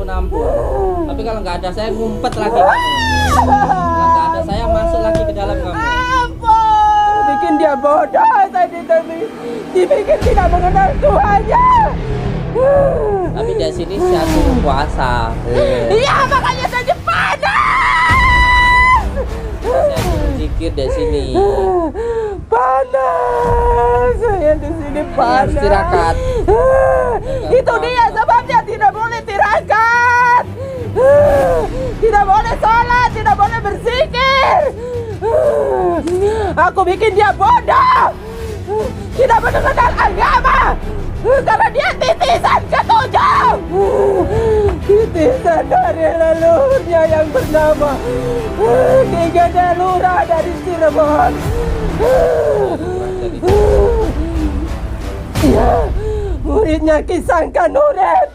ampun. Tapi kalau nggak ada saya ngumpet lagi kamu. Kalau nggak ada saya masuk lagi ke dalam kamu. Bikin dia bodoh tadi dibikin tidak mengenal Tuhannya. Tapi di sini saya suruh puasa. Iya, makanya saya panas. Saya suruh zikir di sini. Panas. Saya di sini panas. Harus tirakat. Itu dia sebabnya tidak boleh tirakat. Tidak boleh sholat, tidak boleh berzikir. Aku bikin dia bodoh. Tidak mengenal agama. Karena dia titisan ketujuh. Titisan dari leluhurnya yang bernama Ki Gede Lurah dari Cirebon. Ya, muridnya Ki Sangka Nuret.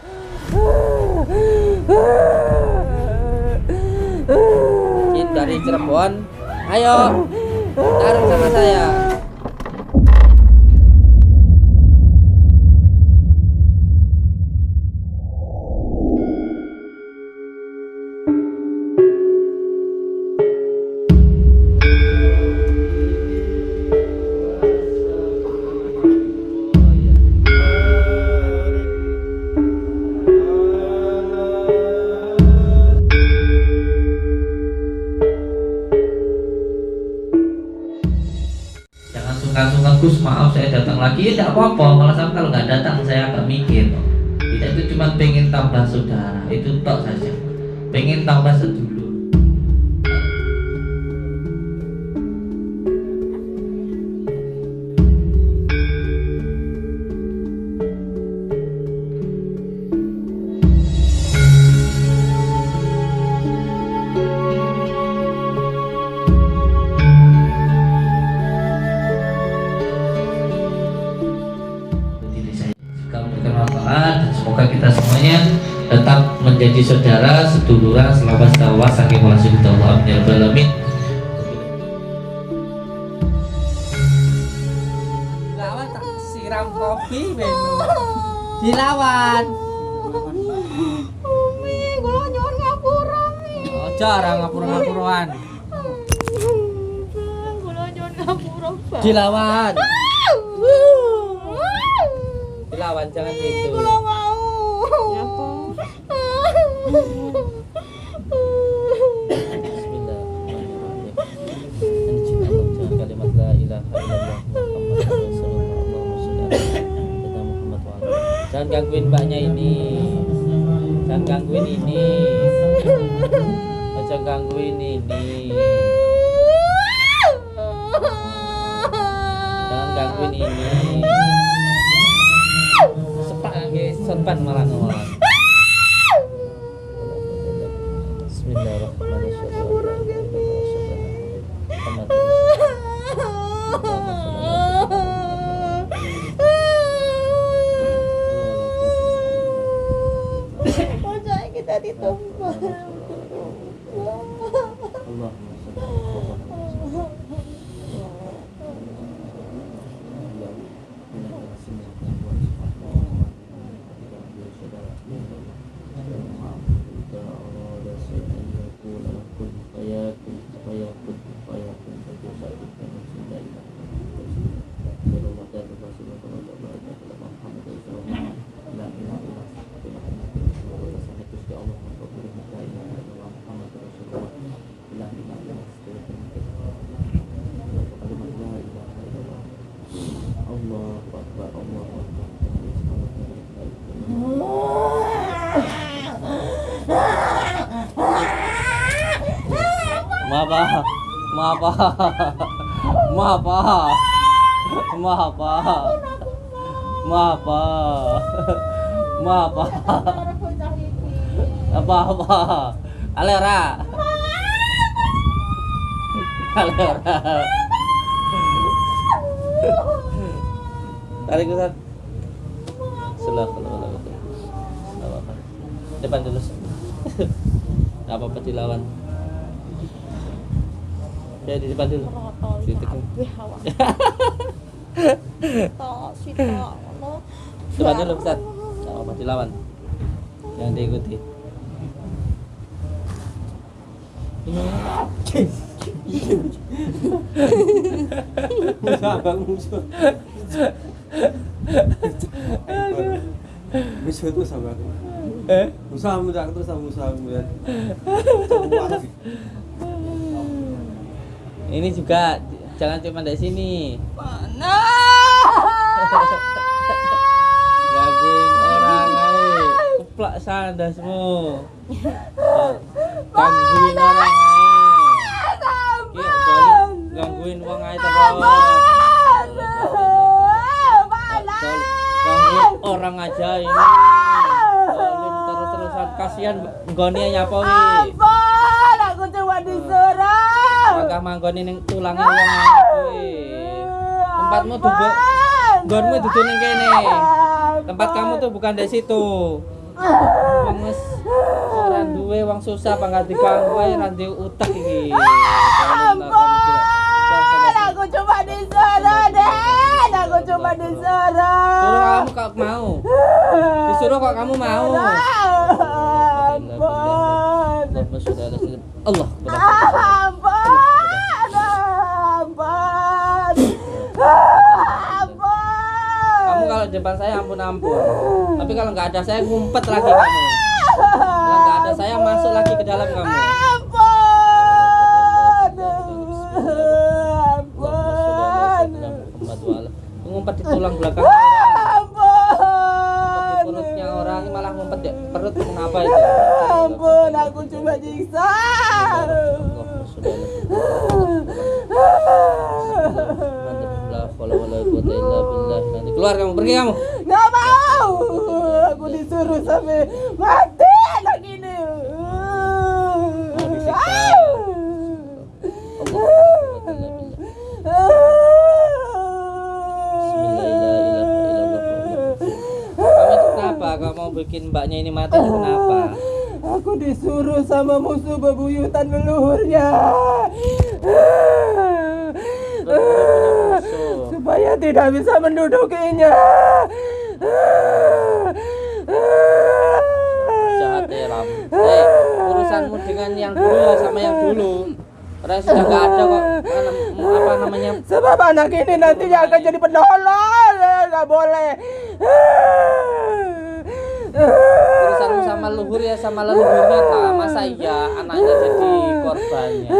Jin dari Cirebon. Ayo, tarung sama saya. Sungkan-sungkan Gus, maaf saya datang lagi. Ya tidak apa-apa, malah saya kalau nggak datang saya agak mikir. Kita itu cuma pengen tambah saudara, itu tok saja. Pengen tambah sedulur. Dan semoga kita semuanya tetap menjadi saudara seduluran selama setahun saking wasilullah amin ya rabbal alamin. Lawan tak siram kopi beno. Dilawan. Umi, kula nyuwun ngapura, Mi. Aja ora ngapura-ngapuruan. Kula nyuwun ngapura, Pak. Dilawan. Dilawan jangan gitu. Kula mau. Ya, Pak. Bismillahirrahmanirrahim. Dengan kalimat la ilaha illallah Muhammadur Rasulullah. Allahumma shalli ala sayyidina Muhammad wa ala. Jangan gangguin mbaknya ini. Jangan gangguin ini. Jangan gangguin ini. Jangan gangguin ini. Sepak nggih sorban malah ngomong. Pojok kita ditumpah. Apa alera tarik Ustaz. Depan dulu. Enggak apa-apa dilawan. Ya di depan dulu. Depan dulu Ustaz. Enggak apa-apa dilawan. Jangan diikuti. Musuh abang musuh. Musuh itu sama aku. Musuhmu tak terus sama musuhmu ya. Ini juga jangan cuma dari sini. Gangguin orang ae. Keplak sandasmu. Gangguin orang ae. Ki gangguin wong ae terus. Gangguin orang aja ini. Terus-terusan kasihan nggone nyapa wi. Ampun, aku cuma disuruh. Mangkah manggone ning tulange wong kuwi. Tempatmu dudu. Nggonmu dudu ning kene. Tempat kamu tuh bukan di situ. Wong wis ora duwe wong susah pangkat diganggu ae ra ndek utek iki. Aku cuma disuruh, Den. Aku cuma disuruh. Suruh kamu kok mau. Disuruh kok kamu mau. Ampun. Allah. Ampun. Ampun. Ampun. Kamu kalau di depan saya ampun-ampun. Tapi kalau nggak ada saya ngumpet lagi kamu. Kalau nggak ada saya masuk lagi ke dalam kamu. Ampun. Ngumpet di tulang belakang orang. Ngumpet di Ampun. perutnya orang malah ngumpet di perut kenapa itu? Ampun, aku cuma nyiksa. Keluar kamu, pergi kamu. Nggak mau. Aku disuruh sampai mati anak ini. Mau disiksa. Kamu itu kenapa? Kamu mau bikin mbaknya ini mati itu kenapa? Aku disuruh sama musuh bebuyutan leluhurnya. Supaya tidak bisa mendudukinya. Jahat ya Ram. Urusanmu dengan yang dulu ya sama yang dulu. Orang sudah nggak ada kok. Apa namanya? Sebab anak ini nantinya akan jadi penolong. Nggak boleh. Urusanmu sama luhur ya sama leluhurnya kak. Masa iya anaknya jadi korbannya?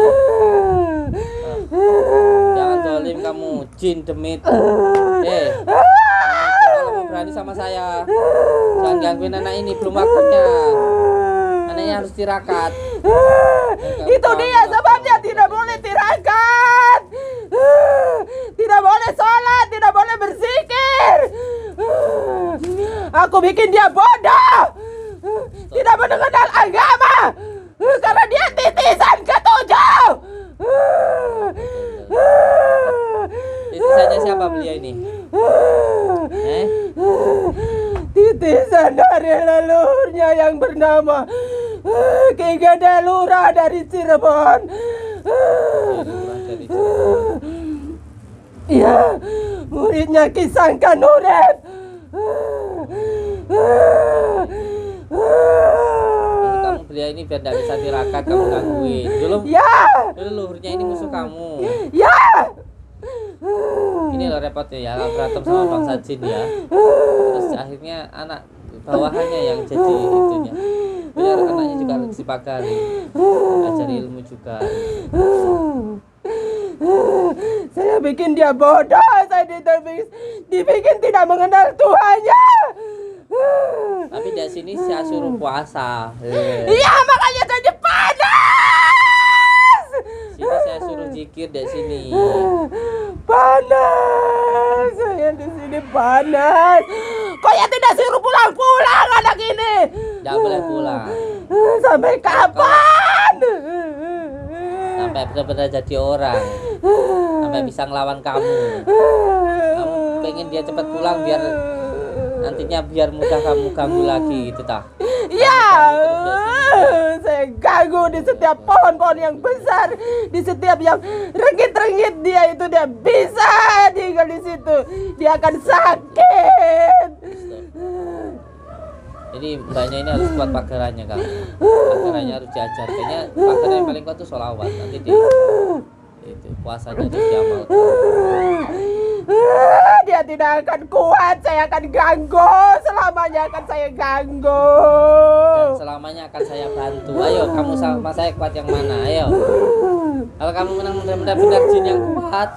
Jangan dolim kamu, jin demit. Kalau mau berani sama saya, jangan gangguin anak ini, belum waktunya. Anaknya harus tirakat. Itu dia sebabnya tidak boleh tirakat. Tidak boleh sholat, tidak boleh berzikir. Aku bikin dia bodoh. Tidak mengenal agama. Karena dia titisan ketujuh. Titisannya siapa beliau ini? Titisan dari leluhurnya yang bernama Ki Gede Lurah dari Cirebon. Iya, muridnya Ki Sangka Nuret. Kamu beliau ini biar tidak bisa tirakat, kamu gangguin. Dulu leluhurnya ini musuh kamu. Ya. Ini loh repotnya ya, berantem sama bangsa jin ya. Terus akhirnya anak bawahannya yang jadi itunya. Biar anaknya juga harus dipakari, ajar ilmu juga. Saya bikin dia bodoh, saya dibikin tidak mengenal Tuhannya. Tapi dari sini saya suruh puasa. Iya, makanya saya panas. Sini saya suruh zikir dari sini. Panas, saya di sini panas. Kok ya tidak suruh pulang-pulang anak ini? Tidak boleh pulang. Sampai kapan? Sampai benar-benar jadi orang. Sampai bisa ngelawan kamu. Kamu pengen dia cepat pulang biar nantinya biar mudah kamu ganggu lagi gitu tah. Ya, saya ganggu di setiap pohon-pohon yang besar, di setiap yang rengit-rengit dia itu dia bisa tinggal di situ. Dia akan sakit. Jadi mbaknya ini harus kuat pagarannya Kak. Pagarannya harus diajar. Kayaknya pagar yang paling kuat itu sholawat. Nanti di itu puasanya harus diamalkan. Dia tidak akan kuat, saya akan ganggu. Selamanya akan saya ganggu. Dan selamanya akan saya bantu. Ayo kamu sama saya kuat yang mana? Ayo. Kalau kamu menang benar-benar jin yang kuat,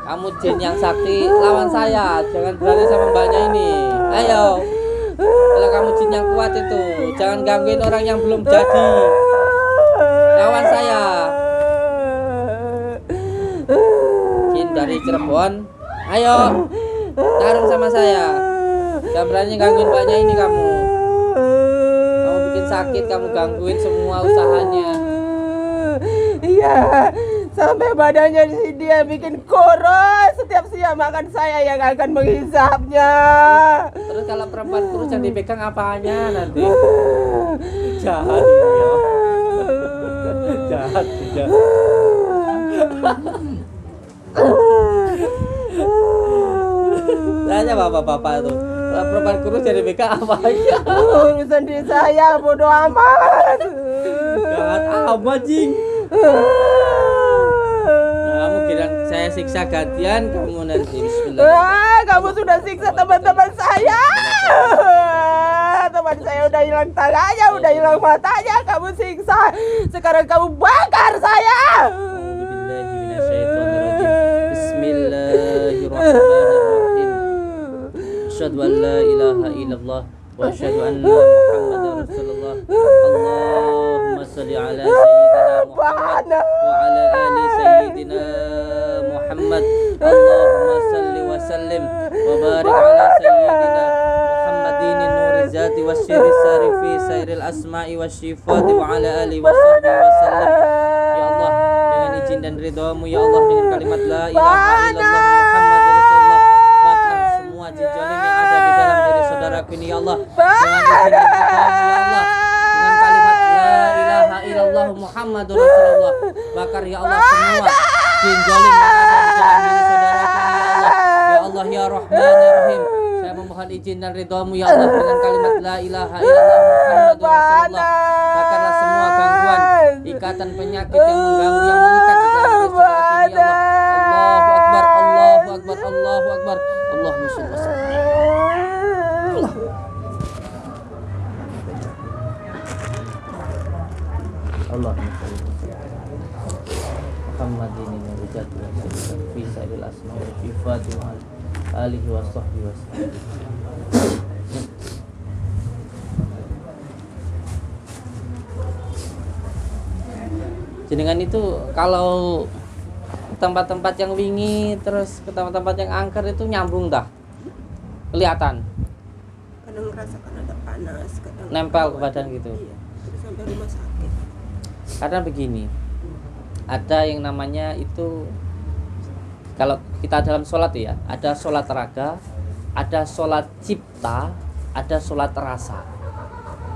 kamu jin yang sakti, lawan saya. Jangan berani sama mbaknya ini. Ayo. Kalau kamu jin yang kuat itu, jangan gangguin orang yang belum jadi. Lawan saya. Jin dari Cirebon, ayo tarung sama saya. Jangan berani gangguin mbaknya ini kamu. Kamu bikin sakit, kamu gangguin semua usahanya. Iya, sampai badannya dia bikin kurus. Setiap siang makan saya yang akan menghisapnya. Terus kalau perempuan kurus yang dipegang apanya nanti? Jahat ini ya. Jahat. Tanya bapak-bapak tuh, kalau perempuan kurus jadi BK apa aja? Urusan di saya bodoh amat. Jahat amat jing. Kamu kira saya siksa gantian kamu nanti. Bismillah. Kamu sudah siksa teman-teman saya. Teman saya udah hilang tangannya, udah hilang matanya. Kamu siksa. Sekarang kamu bakar saya. Bismillahirrahmanirrahim. Asyhadu an la ilaha illallah wa asyhadu anna Muhammadar Rasulullah. Allahumma shalli ala sayyidina Muhammad wa ala ali sayyidina Muhammad. Allahumma shalli wa sallim wa barik ala sayyidina Muhammadin nuri zati wasyiri sarifi sairil asma'i wasyifati wa ala ali wa sahbihi wa sallam. Ya Allah, dengan izin dan ridhamu ya Allah, dengan kalimat la ilaha illallah Muhammadur Rasulullah, bakar semua jin zalim yang ada di dalam diri saudaraku ini ya Allah. Dengan izin dan ridhamu ya Allah, dengan kalimat la ilaha illallah Muhammadur Rasulullah, bakar ya Allah semua jin zalim yang ada di dalam diri saudaraku ini ya Allah. Ya Allah ya Rahman ya Rahim, saya memohon izin dan ridhamu ya Allah, dengan kalimat la ilaha illallah Muhammadur Rasulullah, bakarlah semua gangguan, ikatan penyakit yang mengganggu, yang mengikat di dalam diri saudaraku ini ya Allah. Allahu Akbar, Allahu Akbar, Allahu Akbar. Allahumma shalli wa sallim. Allahumma shalli wa sallim. Muhammadin nurujat fi sabil asma wa sifati wa alihi wa sahbihi wa sallam. Jenengan itu kalau tempat-tempat yang wingi terus ke tempat-tempat yang angker itu nyambung dah, kelihatan Kadang merasakan ada panas, kadang nempel ke badan gitu. Iya, terus sampai rumah sakit. Karena begini, ada yang namanya itu, kalau kita dalam sholat ya, ada sholat raga, ada sholat cipta, ada sholat rasa.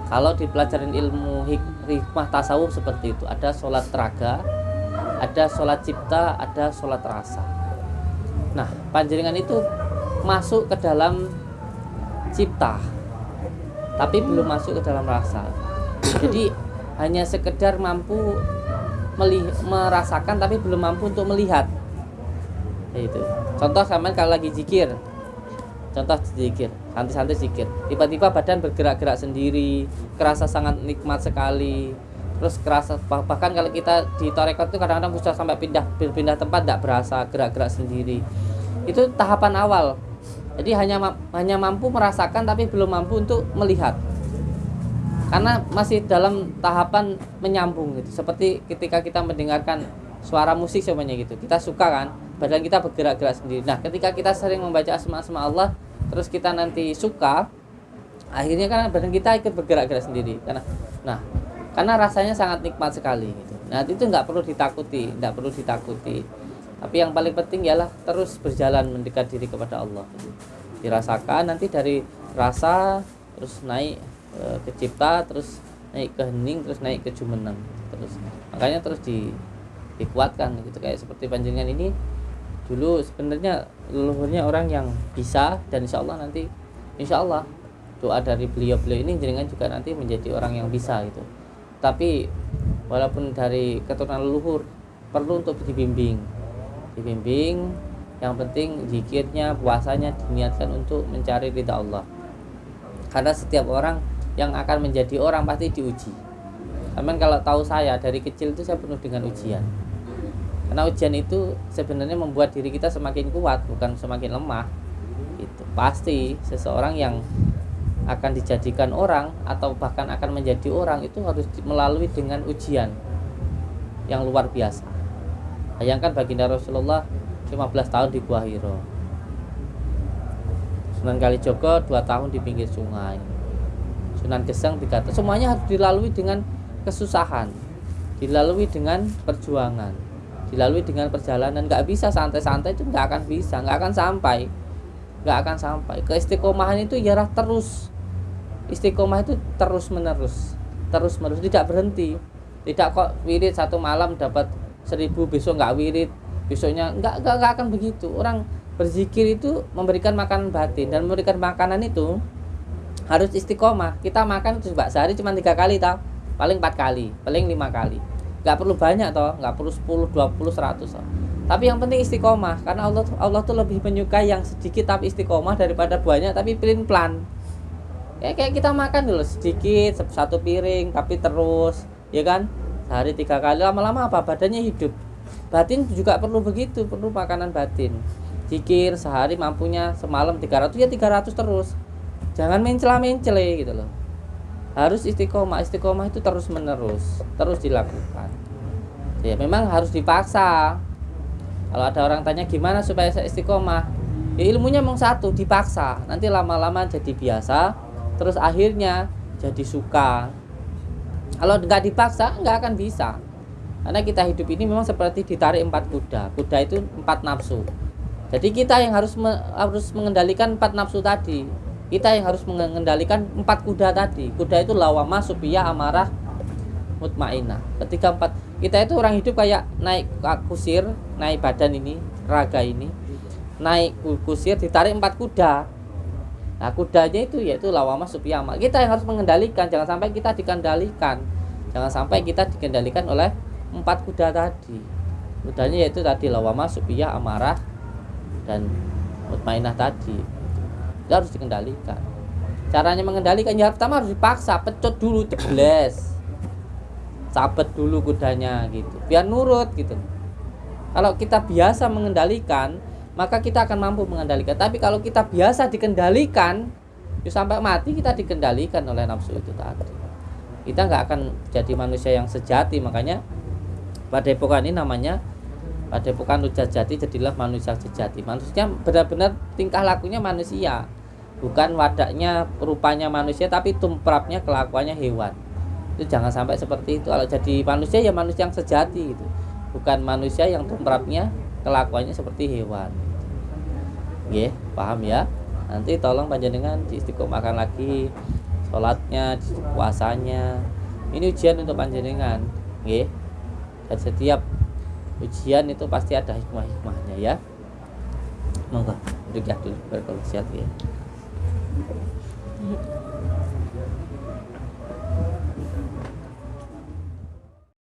Kalau di pelajaran ilmu hikmah tasawuf seperti itu, ada sholat raga, ada sholat cipta, ada sholat rasa. Nah, panjenengan itu masuk ke dalam cipta, tapi belum masuk ke dalam rasa. Jadi hanya sekedar mampu merasakan, tapi belum mampu untuk melihat. Itu. Contoh sampean kalau lagi zikir, contoh zikir, santai-santai zikir, tiba-tiba badan bergerak-gerak sendiri, kerasa sangat nikmat sekali. Terus kerasa, bahkan kalau kita di tarekat itu kadang-kadang bisa sampai berpindah tempat tidak berasa, gerak-gerak sendiri. Itu tahapan awal. Jadi hanya mampu merasakan tapi belum mampu untuk melihat. Karena masih dalam tahapan menyambung gitu. Seperti ketika kita mendengarkan suara musik semuanya gitu. Kita suka kan, badan kita bergerak-gerak sendiri. Nah, ketika kita sering membaca asma-asma Allah, terus kita nanti suka, akhirnya kan badan kita ikut bergerak-gerak sendiri. Karena rasanya sangat nikmat sekali gitu. Nah, itu nggak perlu ditakuti. Tapi yang paling penting ialah terus berjalan mendekat diri kepada Allah. Dirasakan, nanti dari rasa terus naik ke cipta, terus naik ke hening, terus naik ke jumeneng. Terus makanya terus dikuatkan gitu, kayak seperti panjenengan ini dulu sebenarnya leluhurnya orang yang bisa, dan insya Allah nanti insya Allah doa dari beliau-beliau ini jenengan juga nanti menjadi orang yang bisa gitu. Tapi walaupun dari keturunan leluhur perlu untuk dibimbing. Yang penting zikirnya, puasanya diniatkan untuk mencari ridha Allah. Karena setiap orang yang akan menjadi orang pasti diuji. Teman kalau tahu saya dari kecil itu saya penuh dengan ujian. Karena ujian itu sebenarnya membuat diri kita semakin kuat, bukan semakin lemah. Itu pasti seseorang yang akan dijadikan orang atau bahkan akan menjadi orang itu harus melalui dengan ujian yang luar biasa. Bayangkan baginda Rasulullah 15 tahun di Gua Hira, Sunan Kalijogo 2 tahun di pinggir sungai, Sunan Geseng 3 tahun. Semuanya harus dilalui dengan kesusahan, dilalui dengan perjuangan, dilalui dengan perjalanan. Nggak bisa santai-santai, itu nggak akan bisa, nggak akan sampai. Keistiqomahan itu ialah terus. Istiqomah itu terus menerus, tidak berhenti. Tidak kok wirid satu malam dapat 1000, besok nggak wirid, besoknya nggak akan begitu. Orang berzikir itu memberikan makanan batin, dan memberikan makanan itu harus istiqomah. Kita makan itu sehari cuma 3 kali tau, paling 4 kali, paling 5 kali. Nggak perlu banyak toh, nggak perlu 10, 20, 100 toh. Tapi yang penting istiqomah, karena Allah tuh lebih menyukai yang sedikit tapi istiqomah daripada banyak tapi pelin-pelan. Kayak kita makan dulu sedikit, 1 piring tapi terus, ya kan? Sehari 3 kali, lama-lama apa? Badannya hidup. Batin juga perlu begitu, perlu makanan batin. Zikir sehari mampunya semalam 300, ya 300 terus. Jangan mencela-mencele gitu loh. Harus istiqomah itu terus menerus, terus dilakukan. Ya memang harus dipaksa. Kalau ada orang tanya gimana supaya saya istiqomah, ya ilmunya memang satu, dipaksa. Nanti lama-lama jadi biasa, terus akhirnya jadi suka. Kalau nggak dipaksa nggak akan bisa. Karena kita hidup ini memang seperti ditarik 4 kuda. Kuda itu 4 nafsu. Jadi kita yang harus mengendalikan 4 nafsu tadi. Kita yang harus mengendalikan 4 kuda tadi. Kuda itu lawamah, supiyah, amarah, mutmainah. Ketika 4, kita itu orang hidup kayak naik kusir, naik badan ini, raga ini, naik kusir ditarik 4 kuda. Nah kudanya itu yaitu lawamah, supiyah, amarah. Kita yang harus mengendalikan, jangan sampai kita dikendalikan. Jangan sampai kita dikendalikan oleh 4 kuda tadi. Kudanya yaitu tadi lawamah, supiyah, amarah, dan mutmainah tadi. Itu harus dikendalikan. Caranya mengendalikan ya pertama harus dipaksa, pecut dulu, jebles, sabet dulu kudanya gitu, biar nurut gitu. Kalau kita biasa mengendalikan, maka kita akan mampu mengendalikan. Tapi kalau kita biasa dikendalikan, ya sampai mati kita dikendalikan oleh nafsu itu tadi. Kita nggak akan jadi manusia yang sejati. Makanya Padepokan ini namanya Padepokan Rujat Jati, jadilah manusia sejati. Manusia benar-benar tingkah lakunya manusia, bukan wadaknya rupanya manusia tapi tumprapnya kelakuannya hewan. Itu jangan sampai seperti itu. Kalau jadi manusia ya manusia yang sejati gitu, bukan manusia yang tumprapnya kelakuannya seperti hewan. Nggih, paham ya? Nanti tolong panjenengan diistiqomahkan lagi sholatnya, puasanya. Ini ujian untuk panjenengan, nggih. Dan setiap ujian itu pasti ada hikmah-hikmahnya ya. Monggo, rukyah dulu berkonsep ya.